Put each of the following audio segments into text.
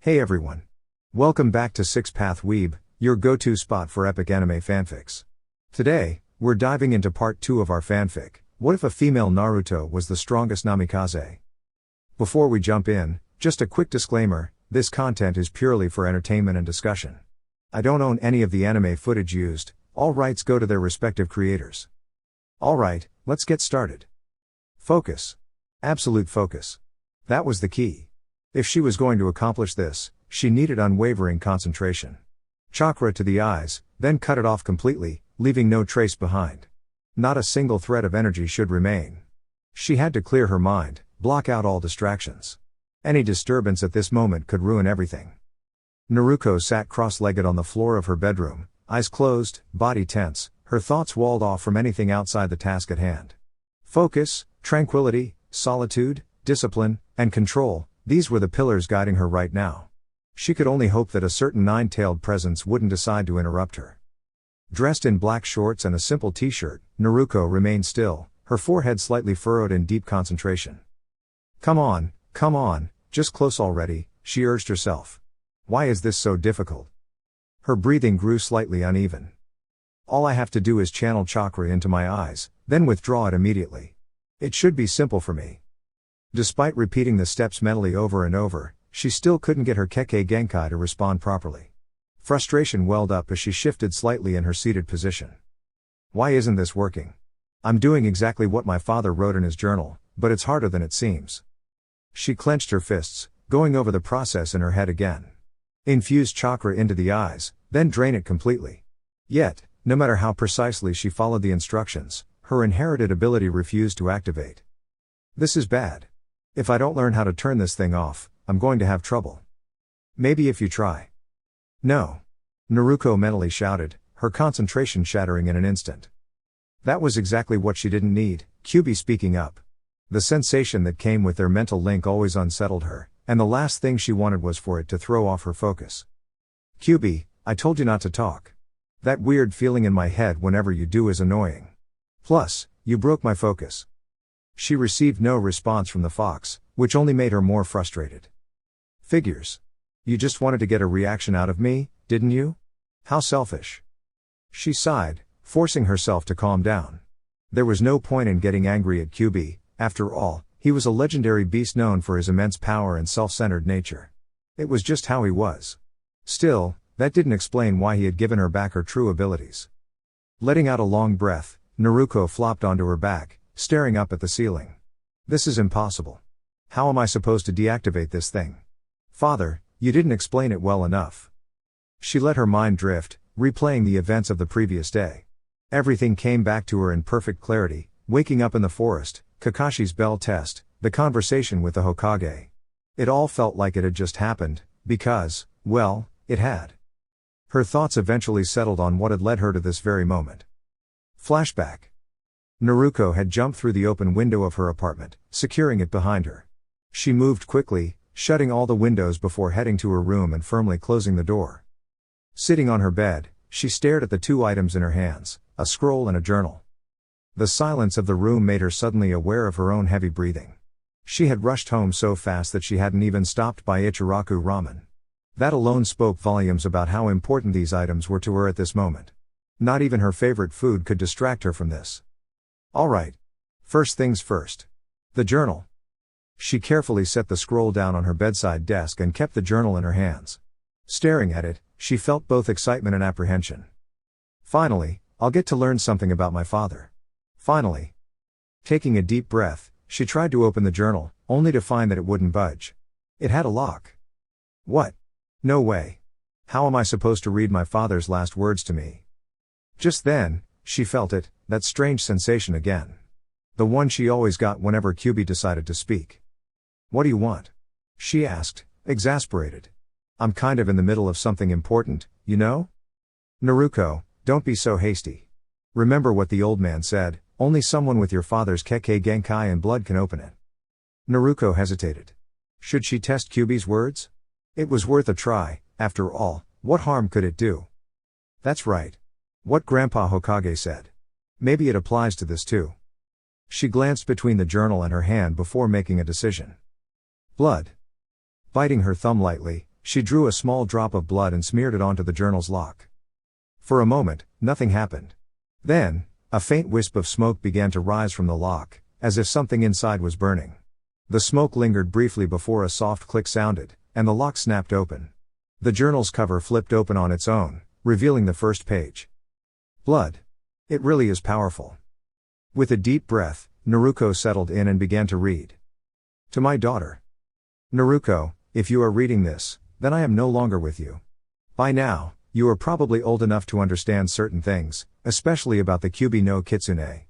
Hey everyone. Welcome back to 6-Path Weeb, your go-to spot for epic anime fanfics. Today, we're diving into part 2 of our fanfic, What If a Female Naruto Was the Strongest Namikaze? Before we jump in, just a quick disclaimer, this content is purely for entertainment and discussion. I don't own any of the anime footage used, all rights go to their respective creators. Alright, let's get started. Focus. Absolute focus. That was the key. If she was going to accomplish this, she needed unwavering concentration. Chakra to the eyes, then cut it off completely, leaving no trace behind. Not a single thread of energy should remain. She had to clear her mind, block out all distractions. Any disturbance at this moment could ruin everything. Naruto sat cross-legged on the floor of her bedroom, eyes closed, body tense, her thoughts walled off from anything outside the task at hand. Focus, tranquility, solitude, discipline, and control, these were the pillars guiding her right now. She could only hope that a certain nine-tailed presence wouldn't decide to interrupt her. Dressed in black shorts and a simple t-shirt, Naruto remained still, her forehead slightly furrowed in deep concentration. Come on, just close already, she urged herself. Why is this so difficult? Her breathing grew slightly uneven. All I have to do is channel chakra into my eyes, then withdraw it immediately. It should be simple for me. Despite repeating the steps mentally over and over, she still couldn't get her Kekkei Genkai to respond properly. Frustration welled up as she shifted slightly in her seated position. Why isn't this working? I'm doing exactly what my father wrote in his journal, but it's harder than it seems. She clenched her fists, going over the process in her head again. Infuse chakra into the eyes, then drain it completely. Yet, no matter how precisely she followed the instructions, her inherited ability refused to activate. This is bad. If I don't learn how to turn this thing off, I'm going to have trouble. Maybe if you try. No. Naruto mentally shouted, her concentration shattering in an instant. That was exactly what she didn't need, Kyubi speaking up. The sensation that came with their mental link always unsettled her, and the last thing she wanted was for it to throw off her focus. Kyubi, I told you not to talk. That weird feeling in my head whenever you do is annoying. Plus, you broke my focus. She received no response from the fox, which only made her more frustrated. Figures. You just wanted to get a reaction out of me, didn't you? How selfish. She sighed, forcing herself to calm down. There was no point in getting angry at Kyubi, after all, he was a legendary beast known for his immense power and self-centered nature. It was just how he was. Still, that didn't explain why he had given her back her true abilities. Letting out a long breath, Naruto flopped onto her back, staring up at the ceiling. This is impossible. How am I supposed to deactivate this thing? Father, you didn't explain it well enough. She let her mind drift, replaying the events of the previous day. Everything came back to her in perfect clarity, waking up in the forest, Kakashi's bell test, the conversation with the Hokage. It all felt like it had just happened, because, well, it had. Her thoughts eventually settled on what had led her to this very moment. Flashback. Naruto had jumped through the open window of her apartment, securing it behind her. She moved quickly, shutting all the windows before heading to her room and firmly closing the door. Sitting on her bed, she stared at the two items in her hands, a scroll and a journal. The silence of the room made her suddenly aware of her own heavy breathing. She had rushed home so fast that she hadn't even stopped by Ichiraku Ramen. That alone spoke volumes about how important these items were to her at this moment. Not even her favorite food could distract her from this. Alright. First things first. The journal. She carefully set the scroll down on her bedside desk and kept the journal in her hands. Staring at it, she felt both excitement and apprehension. Finally, I'll get to learn something about my father. Finally. Taking a deep breath, she tried to open the journal, only to find that it wouldn't budge. It had a lock. What? No way. How am I supposed to read my father's last words to me? Just then, she felt it, that strange sensation again. The one she always got whenever Kyubi decided to speak. What do you want? She asked, exasperated. I'm kind of in the middle of something important, you know? Naruto, don't be so hasty. Remember what the old man said, only someone with your father's Kekkei Genkai and blood can open it. Naruto hesitated. Should she test Kyubi's words? It was worth a try, after all, what harm could it do? That's right. What Grandpa Hokage said. Maybe it applies to this too. She glanced between the journal and her hand before making a decision. Blood. Biting her thumb lightly, She drew a small drop of blood and smeared it onto the journal's lock. For a moment, nothing happened. Then, a faint wisp of smoke began to rise from the lock, as if something inside was burning. The smoke lingered briefly before a soft click sounded, and the lock snapped open. The journal's cover flipped open on its own, revealing the first page. Blood. It really is powerful. With a deep breath, Naruto settled in and began to read. To my daughter. Naruto, if you are reading this, then I am no longer with you. By now, you are probably old enough to understand certain things, especially about the Kyuubi no Kitsune.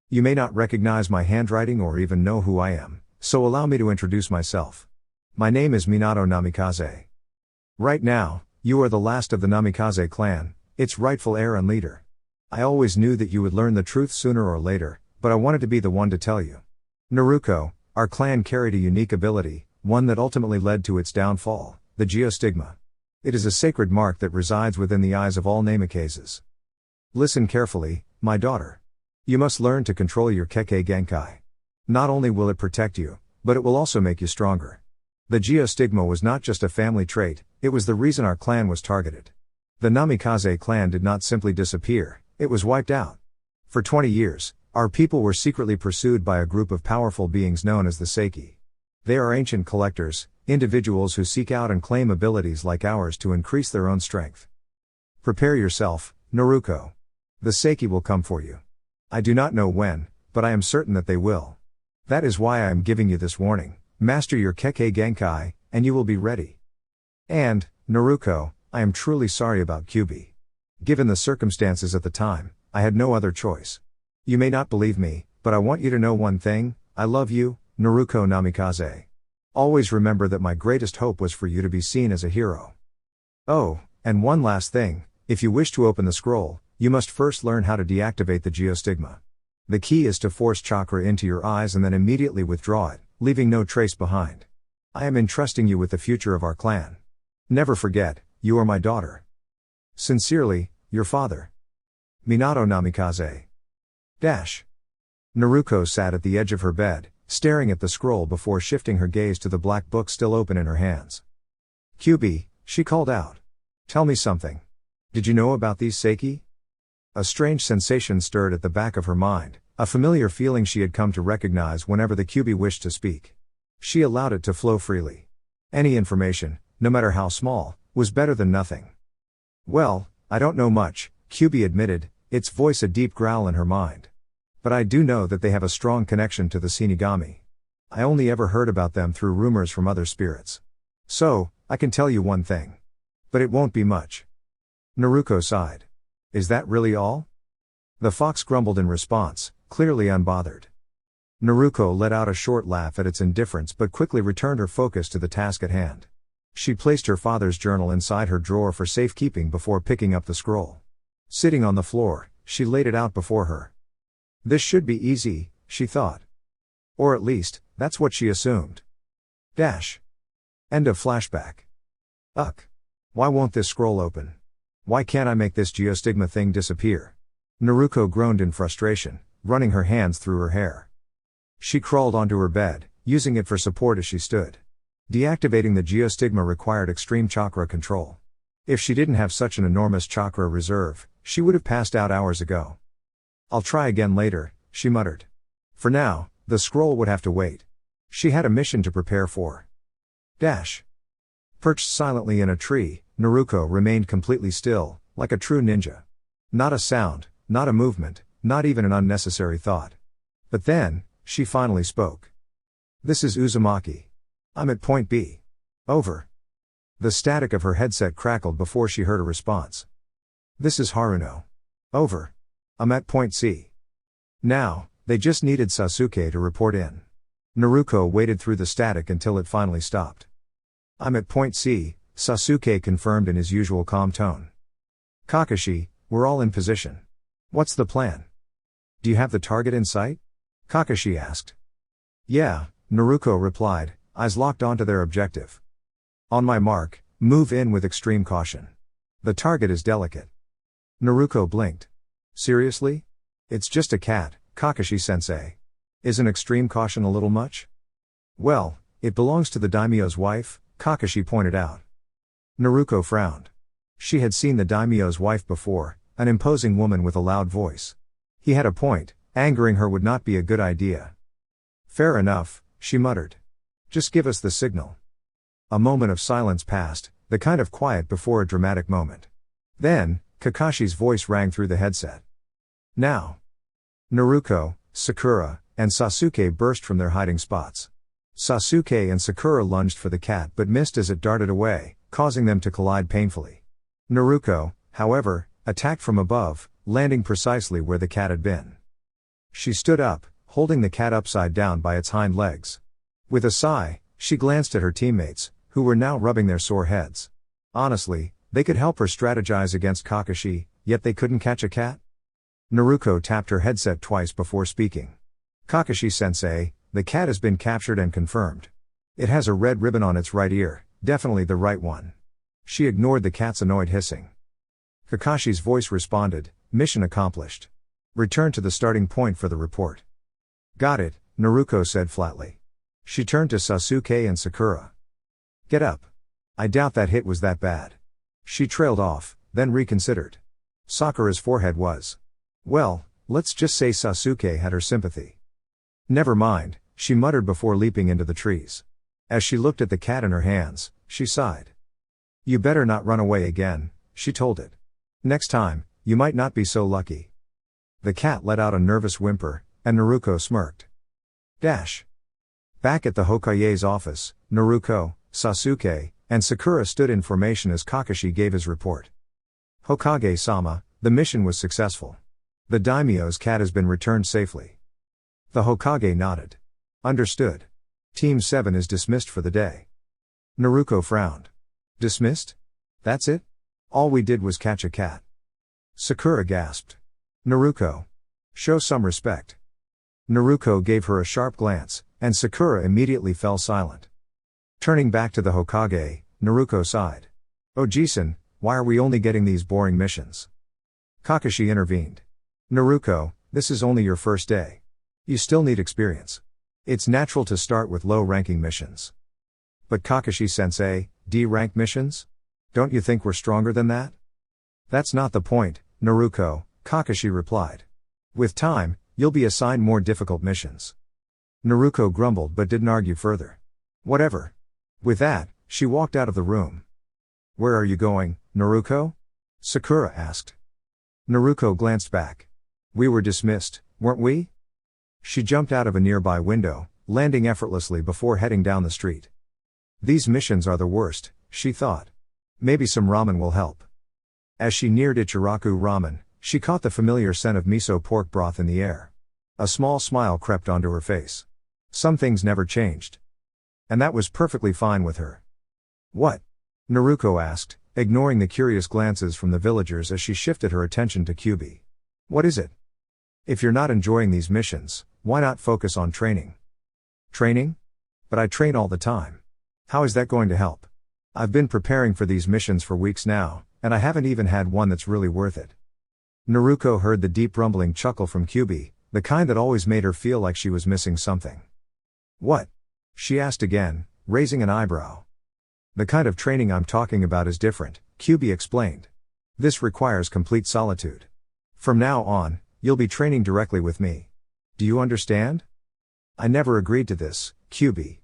You may not recognize my handwriting or even know who I am, so allow me to introduce myself. My name is Minato Namikaze. Right now, you are the last of the Namikaze clan, its rightful heir and leader. I always knew that you would learn the truth sooner or later, but I wanted to be the one to tell you. Naruto, our clan carried a unique ability, one that ultimately led to its downfall, the geostigma. It is a sacred mark that resides within the eyes of all Namikazes. Listen carefully, my daughter. You must learn to control your Kekkei Genkai. Not only will it protect you, but it will also make you stronger. The geostigma was not just a family trait, it was the reason our clan was targeted. The Namikaze clan did not simply disappear, it was wiped out. For 20 years, our people were secretly pursued by a group of powerful beings known as the Seiki. They are ancient collectors, individuals who seek out and claim abilities like ours to increase their own strength. Prepare yourself, Naruto. The Seiki will come for you. I do not know when, but I am certain that they will. That is why I am giving you this warning. Master your Kekkei Genkai, and you will be ready. And, Naruto, I am truly sorry about Kyuubi. Given the circumstances at the time, I had no other choice. You may not believe me, but I want you to know one thing, I love you, Naruto Namikaze. Always remember that my greatest hope was for you to be seen as a hero. Oh, and one last thing, if you wish to open the scroll, you must first learn how to deactivate the geostigma. The key is to force chakra into your eyes and then immediately withdraw it, leaving no trace behind. I am entrusting you with the future of our clan. Never forget, you are my daughter. Sincerely, your father. Minato Namikaze. Naruto sat at the edge of her bed, staring at the scroll before shifting her gaze to the black book still open in her hands. Kyuubi, she called out. Tell me something. Did you know about these Seiki? A strange sensation stirred at the back of her mind, a familiar feeling she had come to recognize whenever the Kyuubi wished to speak. She allowed it to flow freely. Any information, no matter how small, was better than nothing. Well, I don't know much, Kyuubi admitted, its voice a deep growl in her mind. But I do know that they have a strong connection to the Shinigami. I only ever heard about them through rumors from other spirits. So, I can tell you one thing. But it won't be much. Naruto sighed. Is that really all? The fox grumbled in response, clearly unbothered. Naruto let out a short laugh at its indifference but quickly returned her focus to the task at hand. She placed her father's journal inside her drawer for safekeeping before picking up the scroll. Sitting on the floor, she laid it out before her. This should be easy, she thought. Or at least, that's what she assumed. End of flashback. Ugh. Why won't this scroll open? Why can't I make this geostigma thing disappear? Naruto groaned in frustration, running her hands through her hair. She crawled onto her bed, using it for support as she stood. Deactivating the geostigma required extreme chakra control. If she didn't have such an enormous chakra reserve, she would have passed out hours ago. I'll try again later, she muttered. For now, the scroll would have to wait. She had a mission to prepare for. Perched silently in a tree, Naruto remained completely still, like a true ninja. Not a sound, not a movement, not even an unnecessary thought. But then, she finally spoke. This is Uzumaki. I'm at point B. Over. The static of her headset crackled before she heard a response. This is Haruno. Over. I'm at point C. Now, they just needed Sasuke to report in. Naruto waited through the static until it finally stopped. I'm at point C, Sasuke confirmed in his usual calm tone. Kakashi, we're all in position. What's the plan? Do you have the target in sight? Kakashi asked. Yeah, Naruto replied, eyes locked onto their objective. On my mark, move in with extreme caution. The target is delicate. Naruto blinked. Seriously? It's just a cat, Kakashi-sensei. Isn't extreme caution a little much? Well, it belongs to the daimyo's wife, Kakashi pointed out. Naruko frowned. She had seen the daimyo's wife before, an imposing woman with a loud voice. He had a point, angering her would not be a good idea. Fair enough, she muttered. Just give us the signal. A moment of silence passed, the kind of quiet before a dramatic moment. Then, Kakashi's voice rang through the headset. Now. Naruko, Sakura, and Sasuke burst from their hiding spots. Sasuke and Sakura lunged for the cat but missed as it darted away, causing them to collide painfully. Naruko, however, attacked from above, landing precisely where the cat had been. She stood up, holding the cat upside down by its hind legs. With a sigh, she glanced at her teammates, who were now rubbing their sore heads. Honestly, they could help her strategize against Kakashi, yet they couldn't catch a cat? Naruko tapped her headset twice before speaking. Kakashi-sensei, the cat has been captured and confirmed. It has a red ribbon on its right ear, definitely the right one. She ignored the cat's annoyed hissing. Kakashi's voice responded, mission accomplished. Return to the starting point for the report. Got it, Naruko said flatly. She turned to Sasuke and Sakura. Get up. I doubt that hit was that bad. She trailed off, then reconsidered. Sakura's forehead was. Well, let's just say Sasuke had her sympathy. Never mind, she muttered before leaping into the trees. As she looked at the cat in her hands, she sighed. You better not run away again, she told it. Next time, you might not be so lucky. The cat let out a nervous whimper, and Naruko smirked. Back at the Hokage's office, Naruko, Sasuke, and Sakura stood in formation as Kakashi gave his report. Hokage-sama, the mission was successful. The daimyo's cat has been returned safely. The Hokage nodded. Understood. Team 7 is dismissed for the day. Naruko frowned. Dismissed? That's it? All we did was catch a cat. Sakura gasped. Naruko. Show some respect. Naruko gave her a sharp glance, and Sakura immediately fell silent. Turning back to the Hokage, Naruko sighed. Oji-san, why are we only getting these boring missions? Kakashi intervened. Naruko, this is only your first day. You still need experience. It's natural to start with low-ranking missions. But Kakashi-sensei, D-rank missions? Don't you think we're stronger than that? That's not the point, Naruko, Kakashi replied. With time, you'll be assigned more difficult missions. Naruko grumbled but didn't argue further. Whatever. With that, she walked out of the room. Where are you going, Naruko? Sakura asked. Naruko glanced back. We were dismissed, weren't we? She jumped out of a nearby window, landing effortlessly before heading down the street. These missions are the worst, she thought. Maybe some ramen will help. As she neared Ichiraku Ramen, she caught the familiar scent of miso pork broth in the air. A small smile crept onto her face. Some things never changed. And that was perfectly fine with her. What? Naruko asked, ignoring the curious glances from the villagers as she shifted her attention to Kyubi. What is it? If you're not enjoying these missions, why not focus on training? Training? But I train all the time. How is that going to help? I've been preparing for these missions for weeks now, and I haven't even had one that's really worth it. Naruko heard the deep rumbling chuckle from Kyubi, the kind that always made her feel like she was missing something. What? She asked again, raising an eyebrow. The kind of training I'm talking about is different, Kyubi explained. This requires complete solitude. From now on, you'll be training directly with me. Do you understand? I never agreed to this, Kyubi.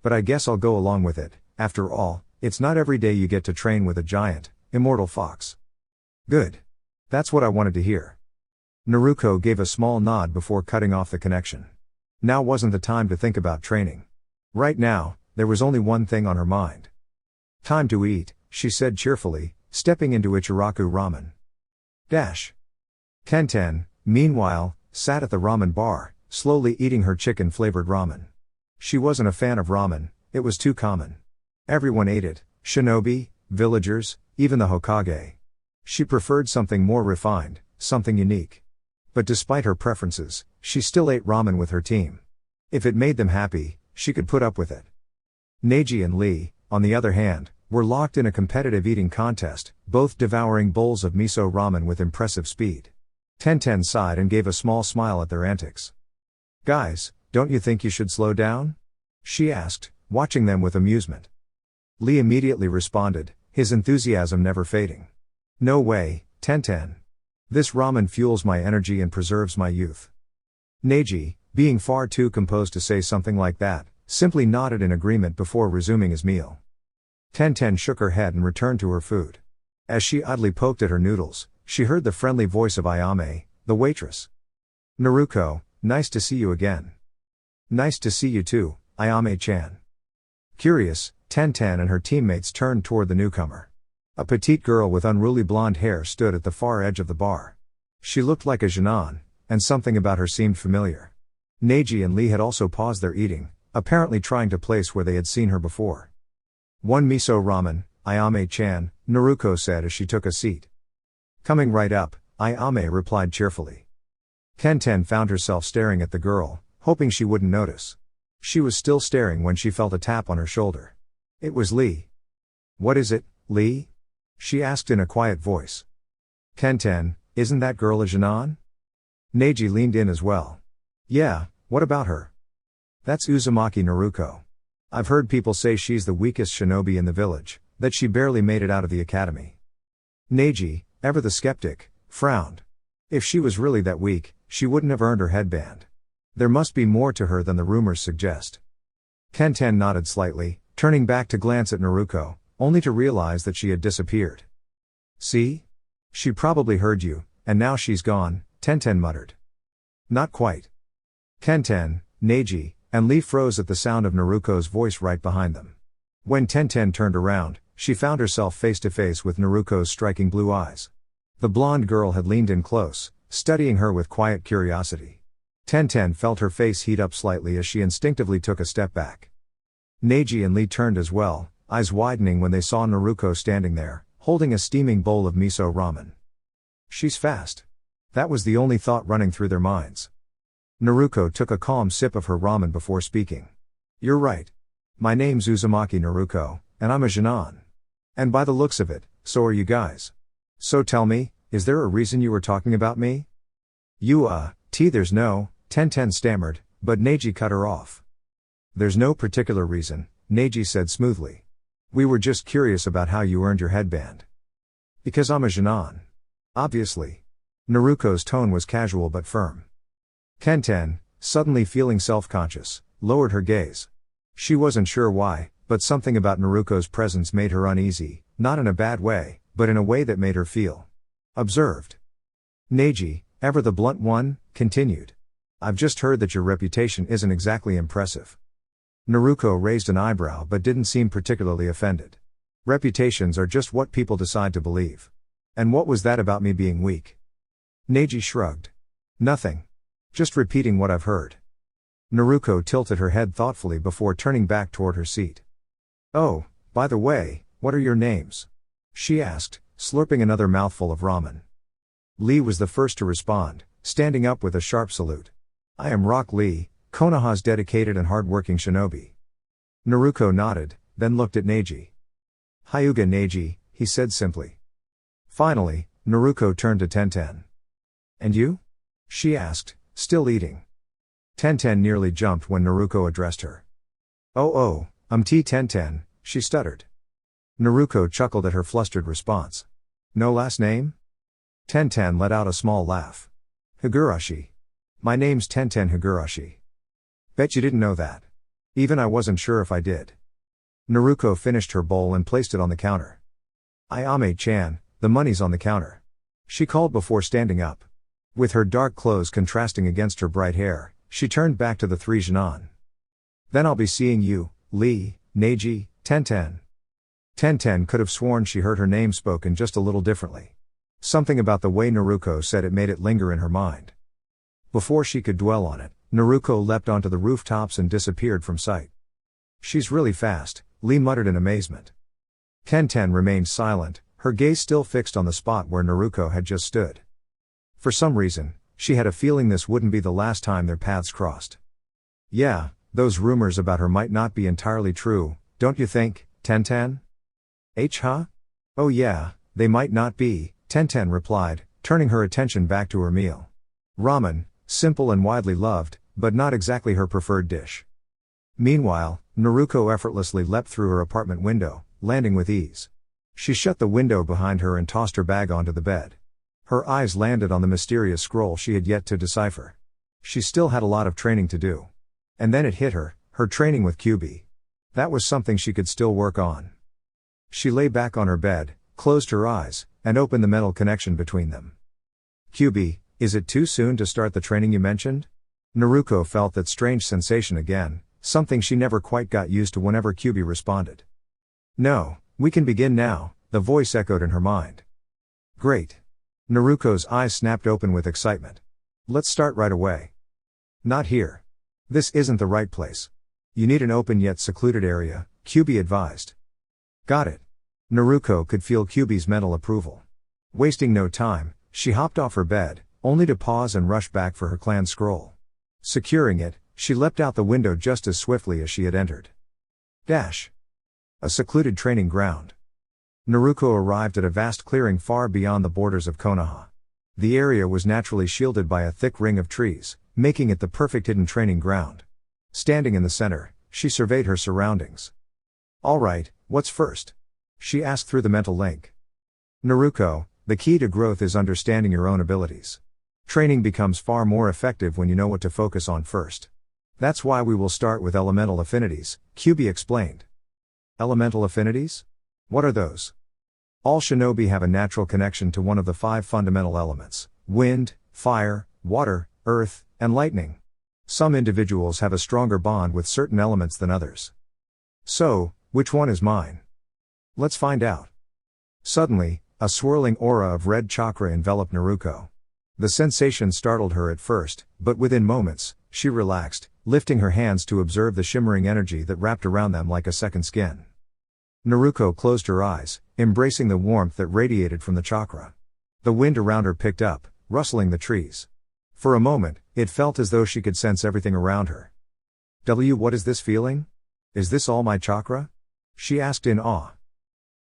But I guess I'll go along with it. After all, it's not every day you get to train with a giant, immortal fox. Good. That's what I wanted to hear. Naruko gave a small nod before cutting off the connection. Now wasn't the time to think about training. Right now, there was only one thing on her mind. Time to eat, she said cheerfully, stepping into Ichiraku Ramen. Tenten, meanwhile, sat at the ramen bar, slowly eating her chicken-flavored ramen. She wasn't a fan of ramen, it was too common. Everyone ate it, shinobi, villagers, even the Hokage. She preferred something more refined, something unique. But despite her preferences, she still ate ramen with her team. If it made them happy, she could put up with it. Neji and Lee, on the other hand, were locked in a competitive eating contest, both devouring bowls of miso ramen with impressive speed. Tenten sighed and gave a small smile at their antics. Guys, don't you think you should slow down? She asked, watching them with amusement. Lee immediately responded, his enthusiasm never fading. No way, Tenten. This ramen fuels my energy and preserves my youth. Neji, being far too composed to say something like that, simply nodded in agreement before resuming his meal. Tenten shook her head and returned to her food. As she idly poked at her noodles, she heard the friendly voice of Ayame, the waitress. Naruto, nice to see you again. Nice to see you too, Ayame-chan. Curious, Tenten and her teammates turned toward the newcomer. A petite girl with unruly blonde hair stood at the far edge of the bar. She looked like a Jinan, and something about her seemed familiar. Neji and Lee had also paused their eating, apparently trying to place where they had seen her before. One miso ramen, Ayame-chan, Naruto said as she took a seat. Coming right up, Ayame replied cheerfully. Tenten found herself staring at the girl, hoping she wouldn't notice. She was still staring when she felt a tap on her shoulder. It was Lee. What is it, Lee? She asked in a quiet voice. Tenten, isn't that girl a Jinan? Neji leaned in as well. Yeah, what about her? That's Uzumaki Naruto. I've heard people say she's the weakest shinobi in the village, that she barely made it out of the academy. Neji, ever the skeptic, frowned. If she was really that weak, she wouldn't have earned her headband. There must be more to her than the rumors suggest. Tenten nodded slightly, turning back to glance at Naruto, only to realize that she had disappeared. See? She probably heard you, and now she's gone, Tenten muttered. Not quite. Tenten, Neji, and Lee froze at the sound of Naruto's voice right behind them. When Tenten turned around, she found herself face to face with Naruto's striking blue eyes. The blonde girl had leaned in close, studying her with quiet curiosity. Tenten felt her face heat up slightly as she instinctively took a step back. Neji and Lee turned as well, eyes widening when they saw Naruto standing there, holding a steaming bowl of miso ramen. She's fast. That was the only thought running through their minds. Naruto took a calm sip of her ramen before speaking. You're right. My name's Uzumaki Naruto, and I'm a Jinan. And by the looks of it, so are you guys. So tell me, is there a reason you were talking about me? There's no, Tenten stammered, but Neji cut her off. There's no particular reason, Neji said smoothly. We were just curious about how you earned your headband. Because I'm a Jinan. Obviously. Naruto's tone was casual but firm. Tenten, suddenly feeling self-conscious, lowered her gaze. She wasn't sure why, but something about Naruto's presence made her uneasy, not in a bad way, but in a way that made her feel observed. Neji, ever the blunt one, continued. I've just heard that your reputation isn't exactly impressive. Naruto raised an eyebrow but didn't seem particularly offended. Reputations are just what people decide to believe. And what was that about me being weak? Neji shrugged. Nothing. Just repeating what I've heard. Naruto tilted her head thoughtfully before turning back toward her seat. Oh, by the way, what are your names? She asked, slurping another mouthful of ramen. Lee was the first to respond, standing up with a sharp salute. I am Rock Lee, Konoha's dedicated and hard-working shinobi. Naruto nodded, then looked at Neji. Hyuga Neji, he said simply. Finally, Naruto turned to Tenten. And you? She asked, still eating. Tenten nearly jumped when Naruto addressed her. I'm Tenten, she stuttered. Naruto chuckled at her flustered response. No last name? Tenten let out a small laugh. Higurashi. My name's Tenten Higurashi. Bet you didn't know that. Even I wasn't sure if I did. Naruto finished her bowl and placed it on the counter. Ayame-chan, the money's on the counter. She called before standing up. With her dark clothes contrasting against her bright hair, she turned back to the three Jinan. Then I'll be seeing you, Lee, Neji, Tenten. Tenten could have sworn she heard her name spoken just a little differently. Something about the way Naruto said it made it linger in her mind. Before she could dwell on it, Naruto leapt onto the rooftops and disappeared from sight. She's really fast, Lee muttered in amazement. Tenten remained silent, her gaze still fixed on the spot where Naruto had just stood. For some reason, she had a feeling this wouldn't be the last time their paths crossed. Yeah, those rumors about her might not be entirely true, don't you think, Tenten? Huh? Oh yeah, they might not be, Tenten replied, turning her attention back to her meal. Ramen, simple and widely loved, but not exactly her preferred dish. Meanwhile, Naruto effortlessly leapt through her apartment window, landing with ease. She shut the window behind her and tossed her bag onto the bed. Her eyes landed on the mysterious scroll she had yet to decipher. She still had a lot of training to do. And then it hit her, her training with QB. That was something she could still work on. She lay back on her bed, closed her eyes, and opened the mental connection between them. QB, is it too soon to start the training you mentioned? Naruto felt that strange sensation again, something she never quite got used to whenever QB responded. No, we can begin now, the voice echoed in her mind. Great. Naruto's eyes snapped open with excitement. Let's start right away. Not here. This isn't the right place. You need an open yet secluded area, QB advised. Got it. Naruto could feel QB's mental approval. Wasting no time, she hopped off her bed, only to pause and rush back for her clan scroll. Securing it, she leapt out the window just as swiftly as she had entered. Dash. A secluded training ground. Naruto arrived at a vast clearing far beyond the borders of Konoha. The area was naturally shielded by a thick ring of trees, making it the perfect hidden training ground. Standing in the center, she surveyed her surroundings. All right, what's first? She asked through the mental link. Naruto, the key to growth is understanding your own abilities. Training becomes far more effective when you know what to focus on first. That's why we will start with elemental affinities, QB explained. Elemental affinities? What are those? All shinobi have a natural connection to one of the 5 fundamental elements: wind, fire, water, earth, and lightning. Some individuals have a stronger bond with certain elements than others. So, which one is mine? Let's find out. Suddenly, a swirling aura of red chakra enveloped Naruto. The sensation startled her at first, but within moments, she relaxed, lifting her hands to observe the shimmering energy that wrapped around them like a second skin. Naruto closed her eyes, embracing the warmth that radiated from the chakra. The wind around her picked up, rustling the trees. For a moment, it felt as though she could sense everything around her. What is this feeling? Is this all my chakra? She asked in awe.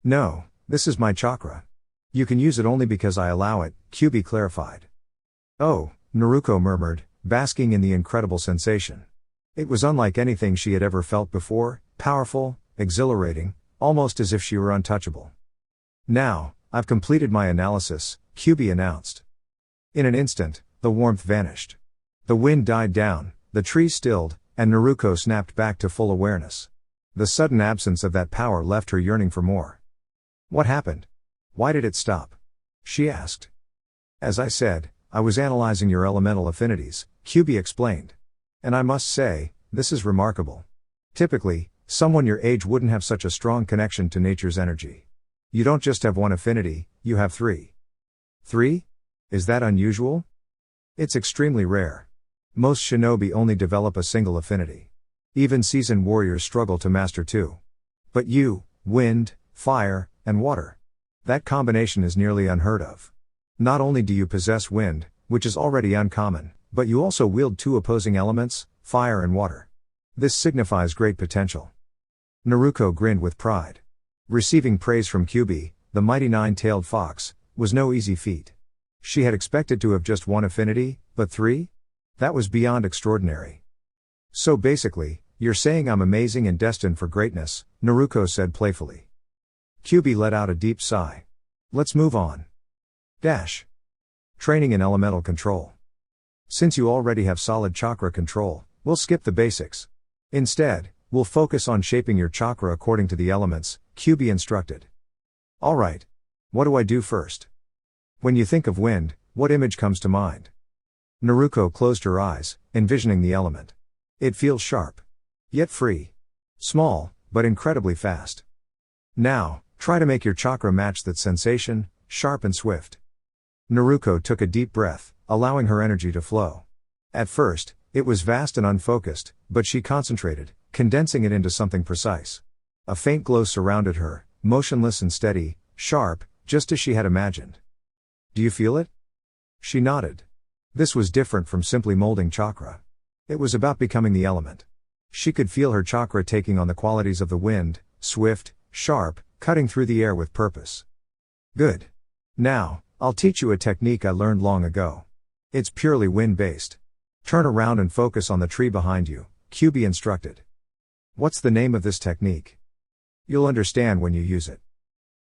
No, this is my chakra. You can use it only because I allow it, QB clarified. Oh, Naruto murmured, basking in the incredible sensation. It was unlike anything she had ever felt before, powerful, exhilarating, almost as if she were untouchable. Now, I've completed my analysis, QB announced. In an instant, the warmth vanished. The wind died down, the trees stilled, and Naruto snapped back to full awareness. The sudden absence of that power left her yearning for more. What happened? Why did it stop? She asked. As I said, I was analyzing your elemental affinities, QB explained. And I must say, this is remarkable. Typically, someone your age wouldn't have such a strong connection to nature's energy. You don't just have one affinity, you have 3. 3? Is that unusual? It's extremely rare. Most shinobi only develop a single affinity. Even seasoned warriors struggle to master 2. But you, wind, fire, and water. That combination is nearly unheard of. Not only do you possess wind, which is already uncommon, but you also wield 2 opposing elements, fire and water. This signifies great potential. Naruto grinned with pride. Receiving praise from QB, the mighty 9-tailed fox, was no easy feat. She had expected to have just 1 affinity, but 3? That was beyond extraordinary. So basically, you're saying I'm amazing and destined for greatness, Naruto said playfully. QB let out a deep sigh. Let's move on. Dash. Training in elemental control. Since you already have solid chakra control, we'll skip the basics. Instead, we'll focus on shaping your chakra according to the elements, QB instructed. Alright. What do I do first? When you think of wind, what image comes to mind? Naruto closed her eyes, envisioning the element. It feels sharp. Yet free. Small, but incredibly fast. Now, try to make your chakra match that sensation, sharp and swift. Naruto took a deep breath, allowing her energy to flow. At first, it was vast and unfocused, but she concentrated, condensing it into something precise. A faint glow surrounded her, motionless and steady, sharp, just as she had imagined. Do you feel it? She nodded. This was different from simply molding chakra. It was about becoming the element. She could feel her chakra taking on the qualities of the wind, swift, sharp, cutting through the air with purpose. Good. Now, I'll teach you a technique I learned long ago. It's purely wind-based. Turn around and focus on the tree behind you, QB instructed. What's the name of this technique? You'll understand when you use it.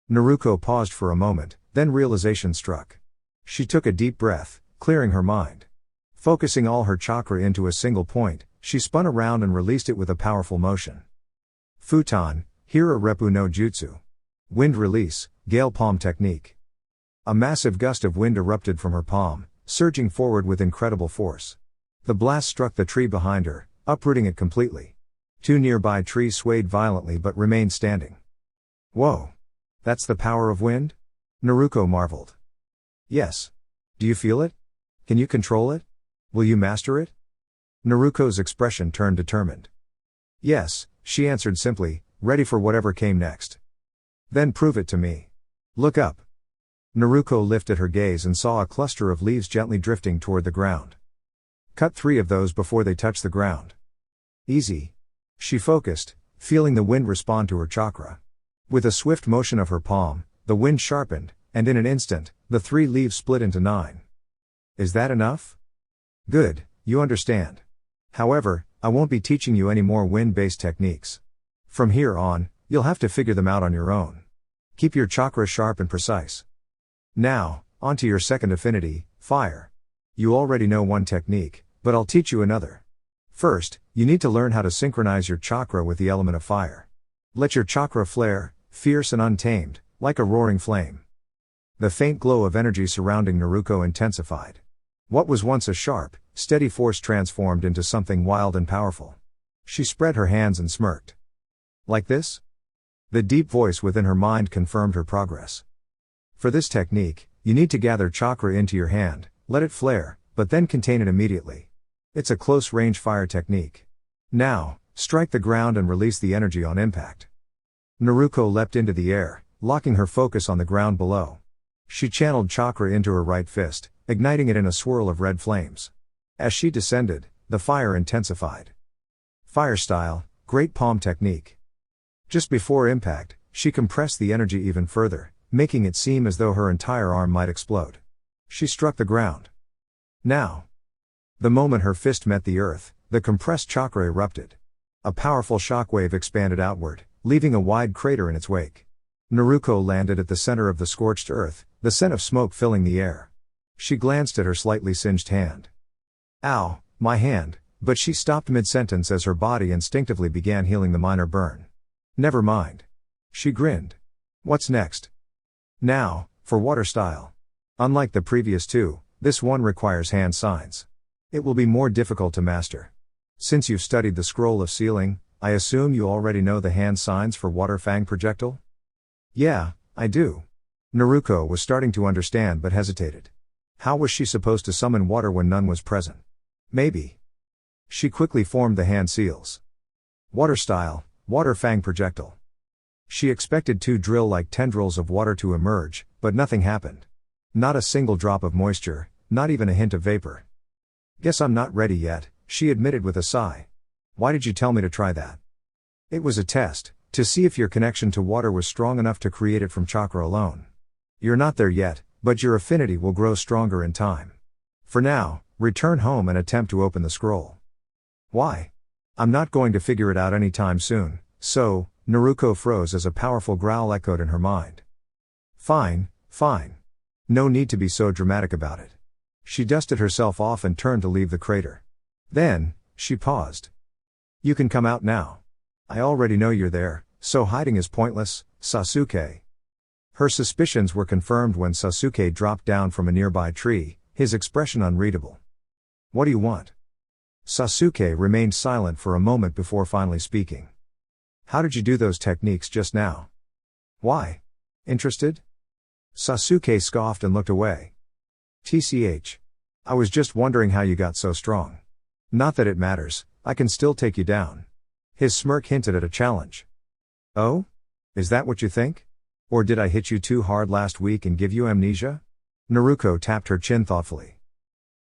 Naruto paused for a moment, then realization struck. She took a deep breath, clearing her mind. Focusing all her chakra into a single point, she spun around and released it with a powerful motion. Futon, Hira Reppu no Jutsu. Wind release, gale palm technique. A massive gust of wind erupted from her palm, surging forward with incredible force. The blast struck the tree behind her, uprooting it completely. 2 nearby trees swayed violently but remained standing. Whoa! That's the power of wind? Naruto marveled. Yes. Do you feel it? Can you control it? Will you master it? Naruto's expression turned determined. Yes, she answered simply, ready for whatever came next. Then prove it to me. Look up. Naruto lifted her gaze and saw a cluster of leaves gently drifting toward the ground. Cut 3 of those before they touch the ground. Easy. She focused, feeling the wind respond to her chakra. With a swift motion of her palm, the wind sharpened, and in an instant, the 3 leaves split into 9. Is that enough? Good, you understand. However, I won't be teaching you any more wind-based techniques. From here on, you'll have to figure them out on your own. Keep your chakra sharp and precise. Now, on to your second affinity, fire. You already know one technique, but I'll teach you another. First, you need to learn how to synchronize your chakra with the element of fire. Let your chakra flare, fierce and untamed, like a roaring flame. The faint glow of energy surrounding Naruto intensified. What was once a sharp, steady force transformed into something wild and powerful. She spread her hands and smirked. Like this? The deep voice within her mind confirmed her progress. For this technique, you need to gather chakra into your hand, let it flare, but then contain it immediately. It's a close-range fire technique. Now, strike the ground and release the energy on impact. Naruto leapt into the air, locking her focus on the ground below. She channeled chakra into her right fist, igniting it in a swirl of red flames. As she descended, the fire intensified. Fire style, great palm technique. Just before impact, she compressed the energy even further, making it seem as though her entire arm might explode. She struck the ground. Now. The moment her fist met the earth, the compressed chakra erupted. A powerful shockwave expanded outward, leaving a wide crater in its wake. Naruto landed at the center of the scorched earth, the scent of smoke filling the air. She glanced at her slightly singed hand. Ow, my hand, but she stopped mid-sentence as her body instinctively began healing the minor burn. Never mind. She grinned. What's next? Now, for water style. Unlike the previous 2, this one requires hand signs. It will be more difficult to master. Since you've studied the scroll of sealing, I assume you already know the hand signs for water fang projectile? Yeah, I do. Naruto was starting to understand but hesitated. How was she supposed to summon water when none was present? Maybe. She quickly formed the hand seals. Water style, water fang projectile. She expected 2 drill-like tendrils of water to emerge, but nothing happened. Not a single drop of moisture, not even a hint of vapor. Guess I'm not ready yet, she admitted with a sigh. Why did you tell me to try that? It was a test, to see if your connection to water was strong enough to create it from chakra alone. You're not there yet, but your affinity will grow stronger in time. For now, return home and attempt to open the scroll. Why? I'm not going to figure it out anytime soon, so, Naruto froze as a powerful growl echoed in her mind. Fine, fine. No need to be so dramatic about it. She dusted herself off and turned to leave the crater. Then, she paused. You can come out now. I already know you're there, so hiding is pointless, Sasuke. Her suspicions were confirmed when Sasuke dropped down from a nearby tree, his expression unreadable. What do you want? Sasuke remained silent for a moment before finally speaking. How did you do those techniques just now? Why? Interested? Sasuke scoffed and looked away. TCH. I was just wondering how you got so strong. Not that it matters, I can still take you down. His smirk hinted at a challenge. Oh? Is that what you think? Or did I hit you too hard last week and give you amnesia? Naruto tapped her chin thoughtfully.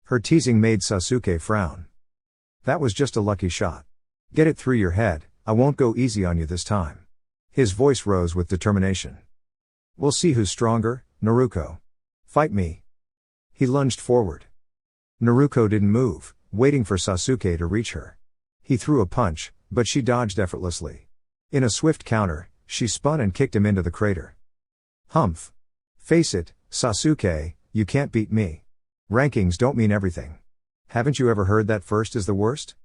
Her teasing made Sasuke frown. That was just a lucky shot. Get it through your head, I won't go easy on you this time. His voice rose with determination. We'll see who's stronger, Naruto. Fight me. He lunged forward. Naruto didn't move, waiting for Sasuke to reach her. He threw a punch, but she dodged effortlessly. In a swift counter, she spun and kicked him into the crater. Humph. Face it, Sasuke, you can't beat me. Rankings don't mean everything. Haven't you ever heard that first is the worst?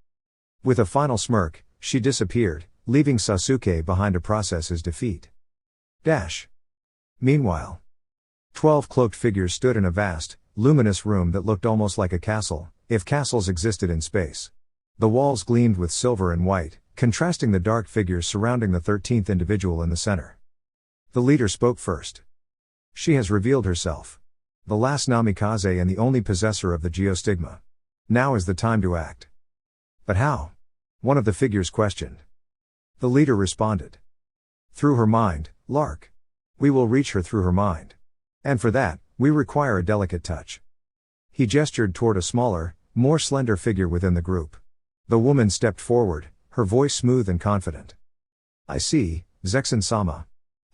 With a final smirk, she disappeared, leaving Sasuke behind to process his defeat. Meanwhile, 12 cloaked figures stood in a vast, luminous room that looked almost like a castle, if castles existed in space. The walls gleamed with silver and white, contrasting the dark figures surrounding the 13th individual in the center. The leader spoke first. She has revealed herself. The last Namikaze and the only possessor of the geostigma. Now is the time to act. But how? One of the figures questioned. The leader responded. Through her mind, Lark. We will reach her through her mind. And for that, we require a delicate touch. He gestured toward a smaller, more slender figure within the group. The woman stepped forward, her voice smooth and confident. I see, Zexin-sama.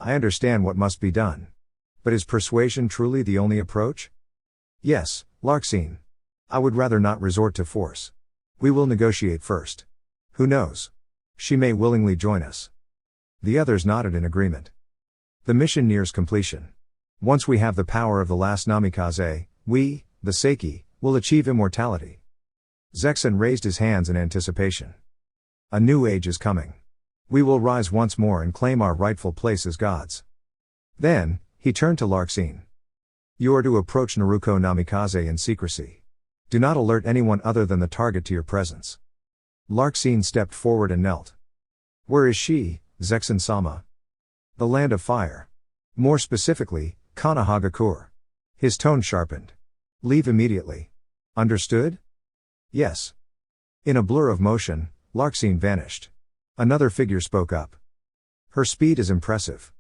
I understand what must be done. But is persuasion truly the only approach? Yes, Larxene. I would rather not resort to force. We will negotiate first. Who knows? She may willingly join us. The others nodded in agreement. The mission nears completion. Once we have the power of the last Namikaze, we, the Seiki, will achieve immortality. Zexin raised his hands in anticipation. A new age is coming. We will rise once more and claim our rightful place as gods. Then, he turned to Larxene. You are to approach Naruto Namikaze in secrecy. Do not alert anyone other than the target to your presence. Larxene stepped forward and knelt. Where is she, Zexin-sama? The land of fire. More specifically, Konohagakure. His tone sharpened. Leave immediately. Understood? Yes. In a blur of motion, Larxene vanished. Another figure spoke up. Her speed is impressive.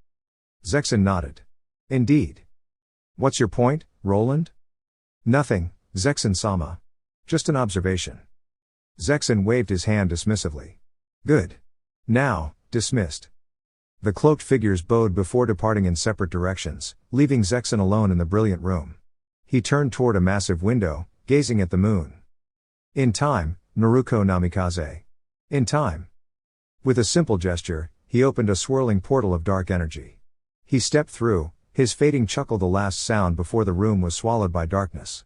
Zexin nodded. Indeed. What's your point, Roland? Nothing, Zexin-sama. Just an observation. Zexin waved his hand dismissively. Good. Now, dismissed. The cloaked figures bowed before departing in separate directions, leaving Zexin alone in the brilliant room. He turned toward a massive window, gazing at the moon. In time, Naruto Namikaze. In time. With a simple gesture, he opened a swirling portal of dark energy. He stepped through, his fading chuckle the last sound before the room was swallowed by darkness.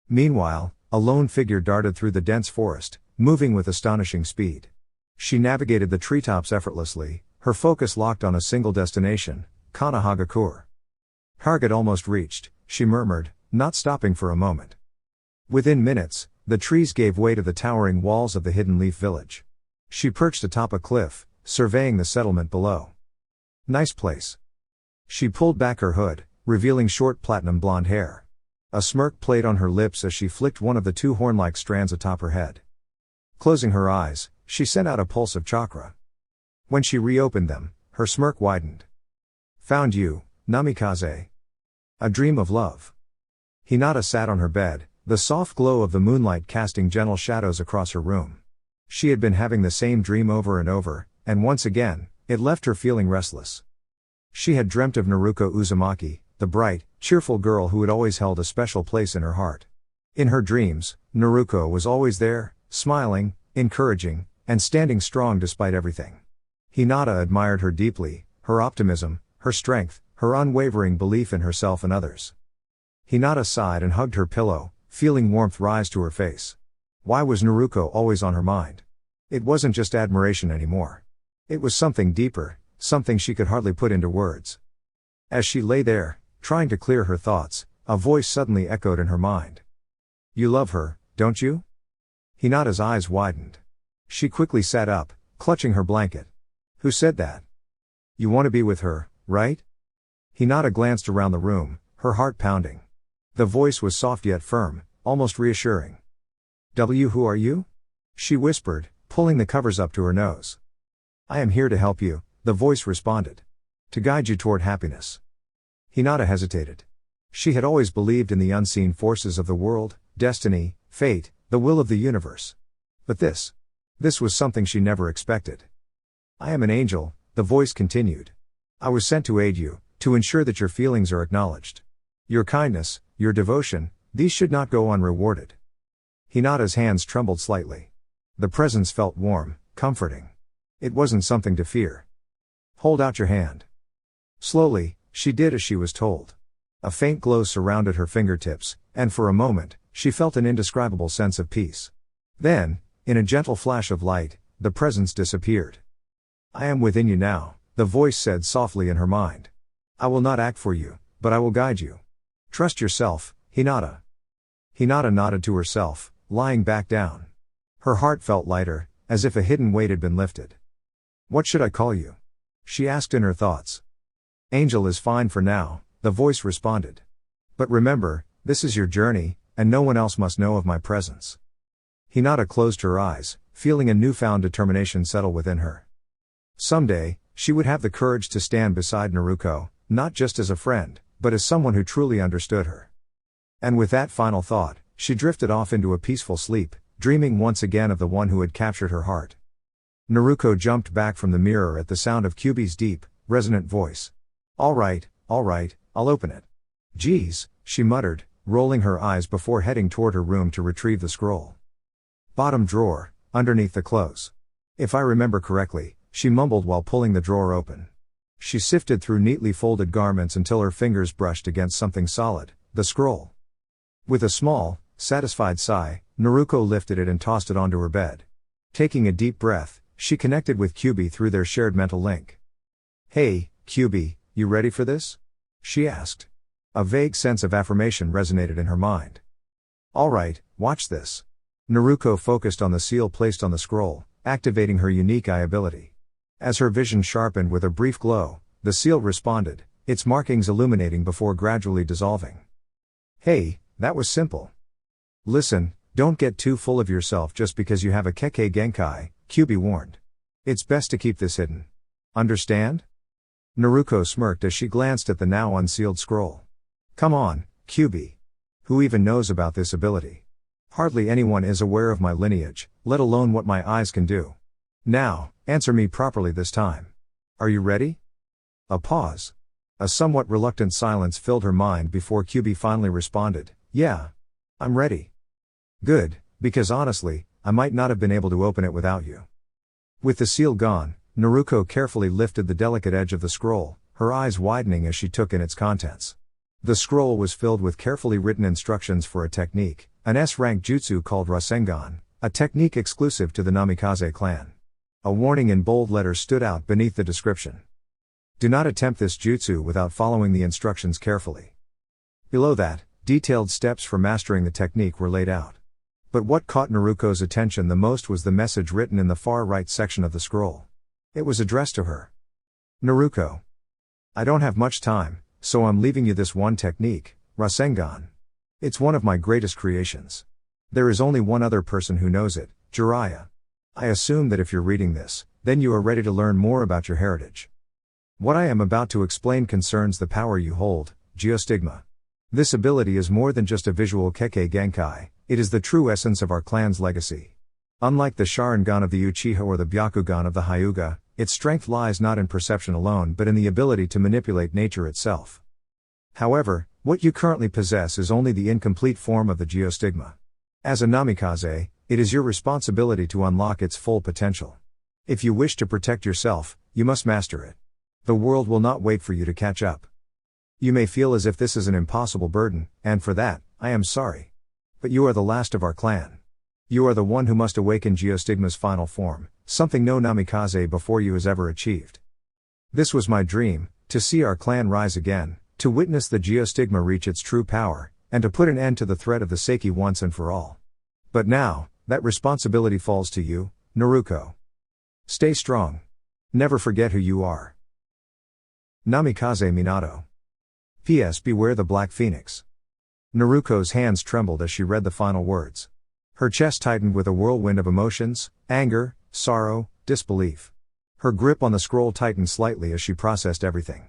Meanwhile, a lone figure darted through the dense forest, moving with astonishing speed. She navigated the treetops effortlessly, her focus locked on a single destination, Konohagakure. Target almost reached, she murmured, not stopping for a moment. Within minutes, the trees gave way to the towering walls of the Hidden Leaf village. She perched atop a cliff, surveying the settlement below. Nice place. She pulled back her hood, revealing short platinum blonde hair. A smirk played on her lips as she flicked one of the two horn-like strands atop her head. Closing her eyes, she sent out a pulse of chakra. When she reopened them, her smirk widened. Found you, Namikaze. A dream of love. Hinata sat on her bed, the soft glow of the moonlight casting gentle shadows across her room. She had been having the same dream over and over, and once again, it left her feeling restless. She had dreamt of Naruto Uzumaki, the bright, cheerful girl who had always held a special place in her heart. In her dreams, Naruto was always there, smiling, encouraging, and standing strong despite everything. Hinata admired her deeply, her optimism, her strength, her unwavering belief in herself and others. Hinata sighed and hugged her pillow, feeling warmth rise to her face. Why was Naruto always on her mind? It wasn't just admiration anymore. It was something deeper, something she could hardly put into words. As she lay there, trying to clear her thoughts, a voice suddenly echoed in her mind. You love her, don't you? Hinata's eyes widened. She quickly sat up, clutching her blanket. Who said that? You want to be with her, right? Hinata glanced around the room, her heart pounding. The voice was soft yet firm, almost reassuring. Who are you? She whispered, pulling the covers up to her nose. I am here to help you, the voice responded. To guide you toward happiness. Hinata hesitated. She had always believed in the unseen forces of the world, destiny, fate, the will of the universe. But this was something she never expected. I am an angel, the voice continued. I was sent to aid you, to ensure that your feelings are acknowledged. Your kindness, your devotion, these should not go unrewarded. Hinata's hands trembled slightly. The presence felt warm, comforting. It wasn't something to fear. Hold out your hand. Slowly, she did as she was told. A faint glow surrounded her fingertips, and for a moment, she felt an indescribable sense of peace. Then, in a gentle flash of light, the presence disappeared. I am within you now, the voice said softly in her mind. I will not act for you, but I will guide you. Trust yourself, Hinata. Hinata nodded to herself, lying back down. Her heart felt lighter, as if a hidden weight had been lifted. What should I call you? She asked in her thoughts. Angel is fine for now, the voice responded. But remember, this is your journey, and no one else must know of my presence. Hinata closed her eyes, feeling a newfound determination settle within her. Someday, she would have the courage to stand beside Naruto, not just as a friend, but as someone who truly understood her. And with that final thought, she drifted off into a peaceful sleep, dreaming once again of the one who had captured her heart. Naruto jumped back from the mirror at the sound of Kyuubi's deep, resonant voice. All right, I'll open it. Geez, she muttered, rolling her eyes before heading toward her room to retrieve the scroll. Bottom drawer, underneath the clothes. If I remember correctly, she mumbled while pulling the drawer open. She sifted through neatly folded garments until her fingers brushed against something solid, the scroll. With a small, satisfied sigh, Naruto lifted it and tossed it onto her bed. Taking a deep breath, she connected with Kyuubi through their shared mental link. Hey, Kyuubi, you ready for this? She asked. A vague sense of affirmation resonated in her mind. All right, watch this. Naruto focused on the seal placed on the scroll, activating her unique eye ability. As her vision sharpened with a brief glow, the seal responded, its markings illuminating before gradually dissolving. Hey, that was simple. Listen, don't get too full of yourself just because you have a Kekkei Genkai, Kyuubi warned. It's best to keep this hidden. Understand? Naruto smirked as she glanced at the now unsealed scroll. Come on, Kyuubi. Who even knows about this ability? Hardly anyone is aware of my lineage, let alone what my eyes can do. Now, answer me properly this time. Are you ready? A pause. A somewhat reluctant silence filled her mind before Kyuubi finally responded, yeah. I'm ready. Good, because honestly, I might not have been able to open it without you. With the seal gone, Naruto carefully lifted the delicate edge of the scroll, her eyes widening as she took in its contents. The scroll was filled with carefully written instructions for a technique, an S-rank jutsu called Rasengan, a technique exclusive to the Namikaze clan. A warning in bold letters stood out beneath the description. Do not attempt this jutsu without following the instructions carefully. Below that, detailed steps for mastering the technique were laid out. But what caught Naruto's attention the most was the message written in the far right section of the scroll. It was addressed to her. Naruto. I don't have much time, so I'm leaving you this one technique, Rasengan. It's one of my greatest creations. There is only one other person who knows it, Jiraiya. I assume that if you're reading this, then you are ready to learn more about your heritage. What I am about to explain concerns the power you hold, Geostigma. This ability is more than just a visual Kekkei Genkai, it is the true essence of our clan's legacy. Unlike the Sharingan of the Uchiha or the Byakugan of the Hyuga, its strength lies not in perception alone but in the ability to manipulate nature itself. However, what you currently possess is only the incomplete form of the Geostigma. As a Namikaze, it is your responsibility to unlock its full potential. If you wish to protect yourself, you must master it. The world will not wait for you to catch up. You may feel as if this is an impossible burden, and for that, I am sorry. But you are the last of our clan. You are the one who must awaken Geostigma's final form, something no Namikaze before you has ever achieved. This was my dream, to see our clan rise again, to witness the Geostigma reach its true power, and to put an end to the threat of the Seiki once and for all. But now, that responsibility falls to you, Naruto. Stay strong. Never forget who you are. Namikaze Minato. P.S. Beware the Black Phoenix. Naruto's hands trembled as she read the final words. Her chest tightened with a whirlwind of emotions, anger, sorrow, disbelief. Her grip on the scroll tightened slightly as she processed everything.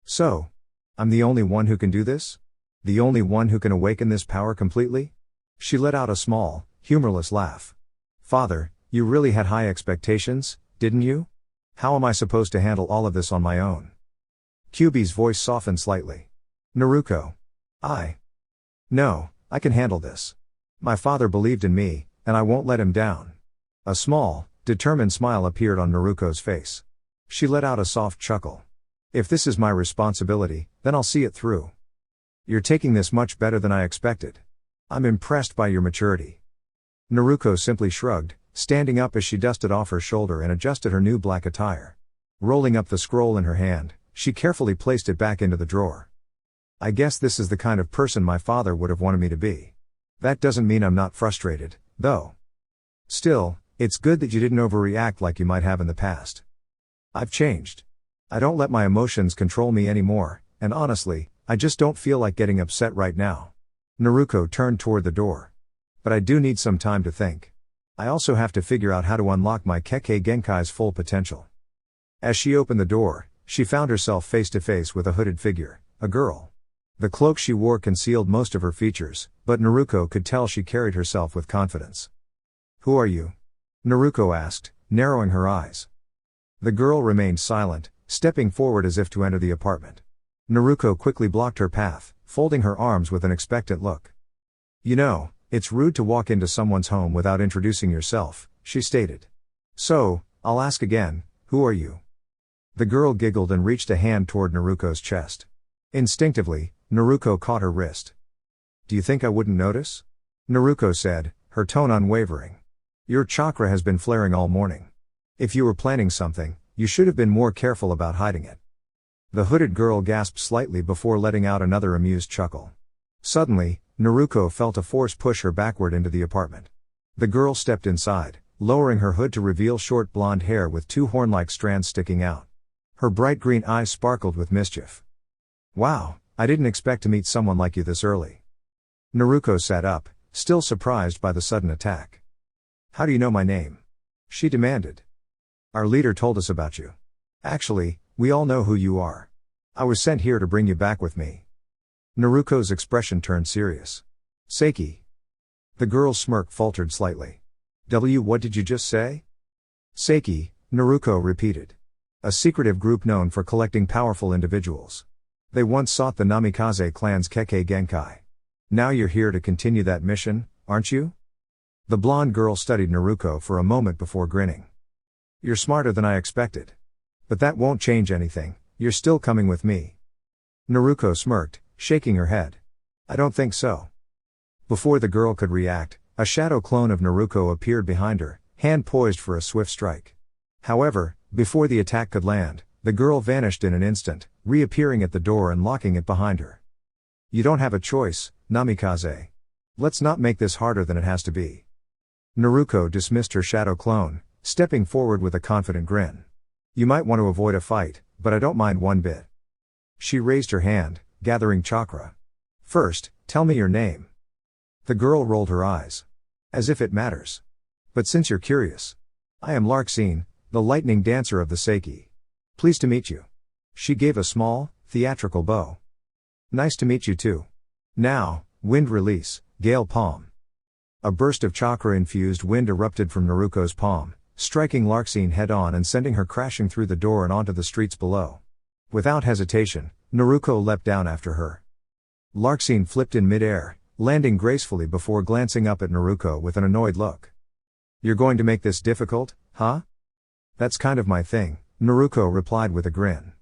So, I'm the only one who can do this? The only one who can awaken this power completely? She let out a small, humorless laugh. Father, you really had high expectations, didn't you? How am I supposed to handle all of this on my own? Kyuubi's voice softened slightly. Naruto. No, I can handle this. My father believed in me, and I won't let him down. A small, determined smile appeared on Naruto's face. She let out a soft chuckle. If this is my responsibility, then I'll see it through. You're taking this much better than I expected. I'm impressed by your maturity. Naruto simply shrugged, standing up as she dusted off her shoulder and adjusted her new black attire. Rolling up the scroll in her hand, she carefully placed it back into the drawer. I guess this is the kind of person my father would have wanted me to be. That doesn't mean I'm not frustrated, though. Still, it's good that you didn't overreact like you might have in the past. I've changed. I don't let my emotions control me anymore, and honestly, I just don't feel like getting upset right now. Naruto turned toward the door. But I do need some time to think. I also have to figure out how to unlock my Kekkei Genkai's full potential. As she opened the door, she found herself face to face with a hooded figure, a girl. The cloak she wore concealed most of her features, but Naruto could tell she carried herself with confidence. Who are you? Naruto asked, narrowing her eyes. The girl remained silent, stepping forward as if to enter the apartment. Naruto quickly blocked her path, folding her arms with an expectant look. You know, it's rude to walk into someone's home without introducing yourself, she stated. So, I'll ask again, who are you? The girl giggled and reached a hand toward Naruto's chest. Instinctively, Naruto caught her wrist. Do you think I wouldn't notice? Naruto said, her tone unwavering. Your chakra has been flaring all morning. If you were planning something, you should have been more careful about hiding it. The hooded girl gasped slightly before letting out another amused chuckle. Suddenly, Naruto felt a force push her backward into the apartment. The girl stepped inside, lowering her hood to reveal short blonde hair with two horn-like strands sticking out. Her bright green eyes sparkled with mischief. Wow, I didn't expect to meet someone like you this early. Naruto sat up, still surprised by the sudden attack. How do you know my name? She demanded. Our leader told us about you. Actually, we all know who you are. I was sent here to bring you back with me. Naruto's expression turned serious. Seiki. The girl's smirk faltered slightly. What did you just say? Seiki, Naruto repeated. A secretive group known for collecting powerful individuals. They once sought the Namikaze clan's Kekkei Genkai. Now you're here to continue that mission, aren't you? The blonde girl studied Naruto for a moment before grinning. You're smarter than I expected. But that won't change anything, you're still coming with me. Naruto smirked, shaking her head. I don't think so. Before the girl could react, a shadow clone of Naruto appeared behind her, hand poised for a swift strike. However, before the attack could land, the girl vanished in an instant, reappearing at the door and locking it behind her. You don't have a choice, Namikaze. Let's not make this harder than it has to be. Naruto dismissed her shadow clone, stepping forward with a confident grin. You might want to avoid a fight, but I don't mind one bit. She raised her hand, gathering chakra. First, tell me your name. The girl rolled her eyes. As if it matters. But since you're curious. I am Larxene, the lightning dancer of the Seiki. Pleased to meet you. She gave a small, theatrical bow. Nice to meet you too. Now, wind release, gale palm. A burst of chakra-infused wind erupted from Naruto's palm, striking Larxene head-on and sending her crashing through the door and onto the streets below. Without hesitation, Naruto leapt down after her. Larxene flipped in mid-air, landing gracefully before glancing up at Naruto with an annoyed look. You're going to make this difficult, huh? That's kind of my thing, Naruto replied with a grin.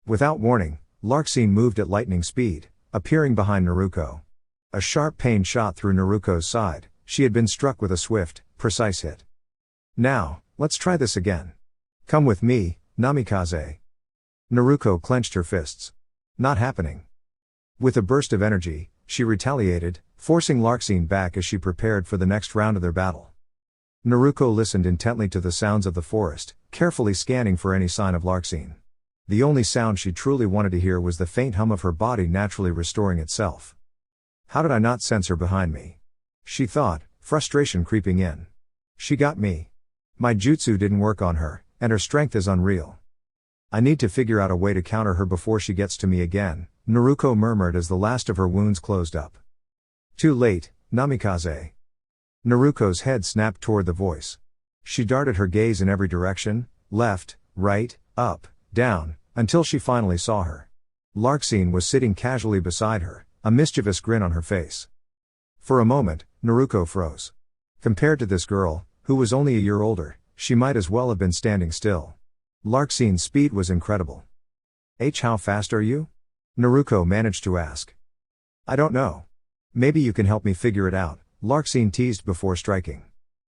Without warning, Larxene moved at lightning speed, appearing behind Naruto. A sharp pain shot through Naruto's side, she had been struck with a swift, precise hit. Now, let's try this again. Come with me, Namikaze. Naruto clenched her fists. Not happening. With a burst of energy, she retaliated, forcing Larxene back as she prepared for the next round of their battle. Naruto listened intently to the sounds of the forest, carefully scanning for any sign of Larxene. The only sound she truly wanted to hear was the faint hum of her body naturally restoring itself. How did I not sense her behind me? She thought, frustration creeping in. She got me. My jutsu didn't work on her, and her strength is unreal. I need to figure out a way to counter her before she gets to me again, Naruto murmured as the last of her wounds closed up. Too late, Namikaze. Naruto's head snapped toward the voice. She darted her gaze in every direction, left, right, up, down, until she finally saw her. Larxene was sitting casually beside her, a mischievous grin on her face. For a moment, Naruto froze. Compared to this girl, who was only a year older, she might as well have been standing still. Larxene's speed was incredible. How fast are you? Naruto managed to ask. I don't know. Maybe you can help me figure it out, Larxene teased before striking.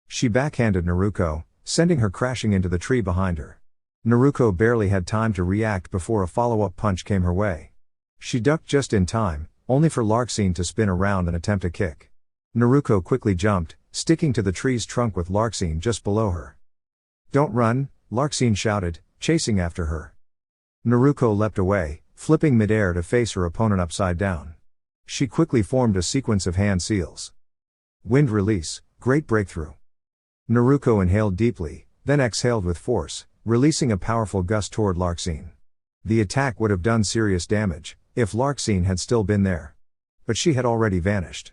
She backhanded Naruto, sending her crashing into the tree behind her. Naruto barely had time to react before a follow-up punch came her way. She ducked just in time, only for Larxene to spin around and attempt a kick. Naruto quickly jumped, sticking to the tree's trunk with Larxene just below her. Don't run, Larxene shouted, chasing after her. Naruto leapt away, flipping midair to face her opponent upside down. She quickly formed a sequence of hand seals. Wind release, great breakthrough. Naruto inhaled deeply, then exhaled with force, releasing a powerful gust toward Larxene. The attack would have done serious damage, if Larxene had still been there. But she had already vanished.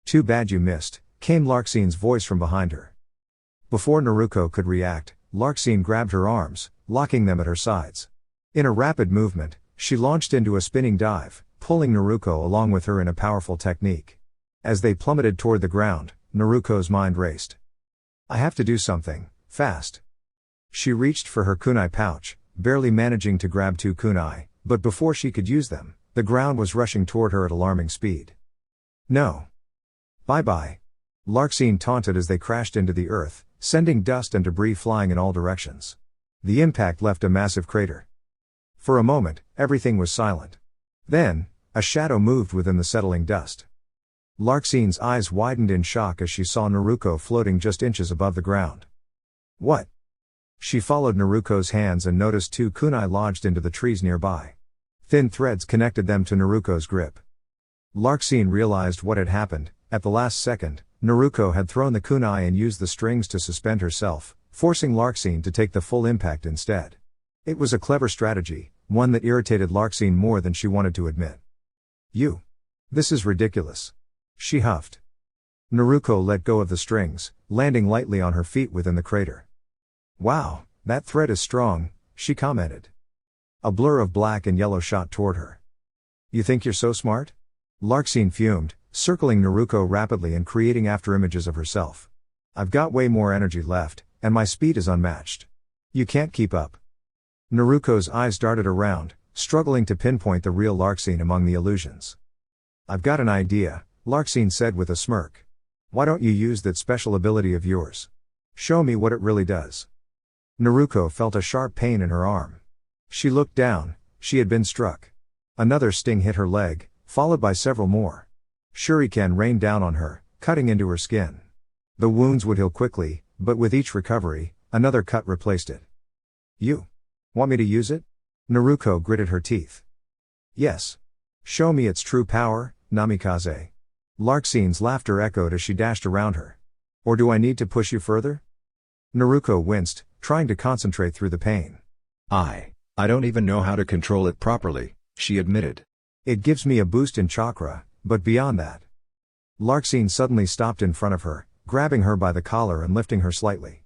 Too bad you missed, came Larxene's voice from behind her. Before Naruto could react, Larxene grabbed her arms, locking them at her sides. In a rapid movement, she launched into a spinning dive, pulling Naruto along with her in a powerful technique. As they plummeted toward the ground, Naruto's mind raced. I have to do something, fast. She reached for her kunai pouch, barely managing to grab 2 kunai, but before she could use them, the ground was rushing toward her at alarming speed. No. Bye-bye. Larxene taunted as they crashed into the earth, sending dust and debris flying in all directions. The impact left a massive crater. For a moment, everything was silent. Then, a shadow moved within the settling dust. Larxene's eyes widened in shock as she saw Naruto floating just inches above the ground. What? She followed Naruto's hands and noticed 2 kunai lodged into the trees nearby. Thin threads connected them to Naruto's grip. Larxene realized what had happened. At the last second, Naruto had thrown the kunai and used the strings to suspend herself, forcing Larxene to take the full impact instead. It was a clever strategy, one that irritated Larxene more than she wanted to admit. This is ridiculous. She huffed. Naruto let go of the strings, landing lightly on her feet within the crater. Wow, that thread is strong, she commented. A blur of black and yellow shot toward her. You think you're so smart? Larxene fumed, circling Naruto rapidly and creating afterimages of herself. I've got way more energy left, and my speed is unmatched. You can't keep up. Naruto's eyes darted around, struggling to pinpoint the real Larxene among the illusions. I've got an idea, Larxene said with a smirk. Why don't you use that special ability of yours? Show me what it really does. Naruto felt a sharp pain in her arm. She looked down, she had been struck. Another sting hit her leg, followed by several more. Shuriken rained down on her, cutting into her skin. The wounds would heal quickly, but with each recovery, another cut replaced it. You want me to use it? Naruto gritted her teeth. Yes. Show me its true power, Namikaze. Larxene's laughter echoed as she dashed around her. Or do I need to push you further? Naruto winced, trying to concentrate through the pain. I don't even know how to control it properly, she admitted. It gives me a boost in chakra, but beyond that. Larxene suddenly stopped in front of her, grabbing her by the collar and lifting her slightly.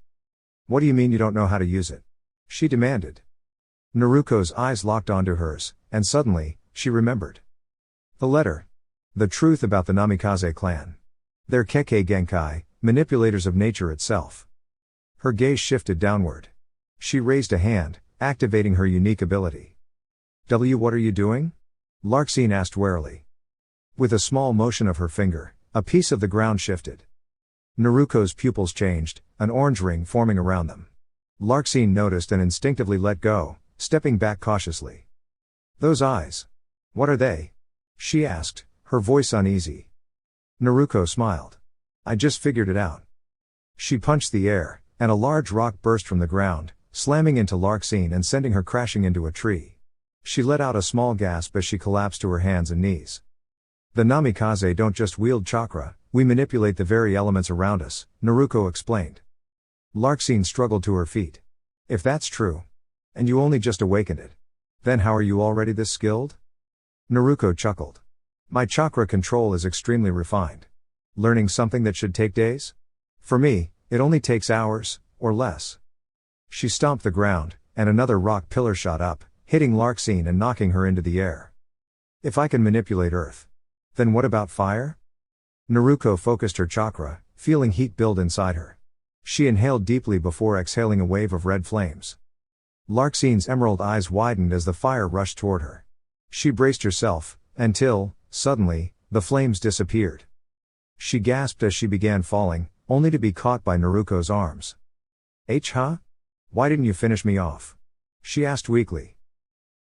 What do you mean you don't know how to use it? She demanded. Naruto's eyes locked onto hers, and suddenly, she remembered. The letter. The truth about the Namikaze clan. They're Kekkei Genkai, manipulators of nature itself. Her gaze shifted downward. She raised a hand, activating her unique ability. What are you doing? Larxene asked warily. With a small motion of her finger, a piece of the ground shifted. Naruto's pupils changed, an orange ring forming around them. Larxene noticed and instinctively let go, stepping back cautiously. Those eyes. What are they? She asked, her voice uneasy. Naruto smiled. I just figured it out. She punched the air, and a large rock burst from the ground, slamming into Larxene and sending her crashing into a tree. She let out a small gasp as she collapsed to her hands and knees. The Namikaze don't just wield chakra, we manipulate the very elements around us, Naruto explained. Larxene struggled to her feet. If that's true, and you only just awakened it, then how are you already this skilled? Naruto chuckled. My chakra control is extremely refined. Learning something that should take days? For me, it only takes hours, or less. She stomped the ground, and another rock pillar shot up, hitting Larxene and knocking her into the air. If I can manipulate earth, then what about fire? Naruto focused her chakra, feeling heat build inside her. She inhaled deeply before exhaling a wave of red flames. Larxine's emerald eyes widened as the fire rushed toward her. She braced herself, until, suddenly, the flames disappeared. She gasped as she began falling, only to be caught by Naruto's arms. Huh? Why didn't you finish me off? She asked weakly.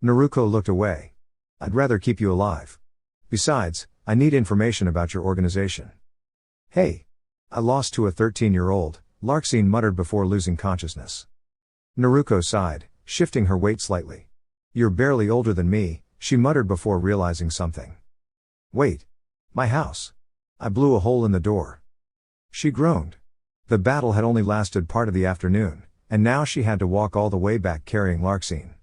Naruto looked away. I'd rather keep you alive. Besides, I need information about your organization. Hey! I lost to a 13-year-old, Larxine muttered before losing consciousness. Naruto sighed, shifting her weight slightly. You're barely older than me, she muttered before realizing something. Wait. My house. I blew a hole in the door. She groaned. The battle had only lasted part of the afternoon, and now she had to walk all the way back carrying Larxine.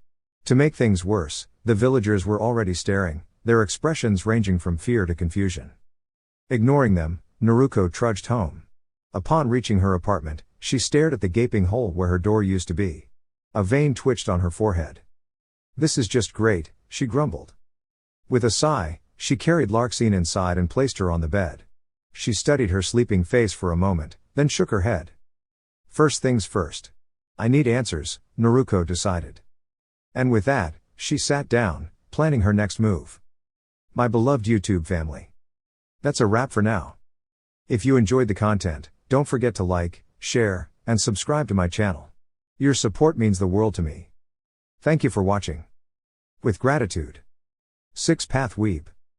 To make things worse, the villagers were already staring, their expressions ranging from fear to confusion. Ignoring them, Naruto trudged home. Upon reaching her apartment, she stared at the gaping hole where her door used to be. A vein twitched on her forehead. This is just great, she grumbled. With a sigh, she carried Larxine inside and placed her on the bed. She studied her sleeping face for a moment, then shook her head. First things first. I need answers, Naruto decided. And with that, she sat down, planning her next move. My beloved YouTube family. That's a wrap for now. If you enjoyed the content, don't forget to like, share, and subscribe to my channel. Your support means the world to me. Thank you for watching. With gratitude. 6 Path Weeb.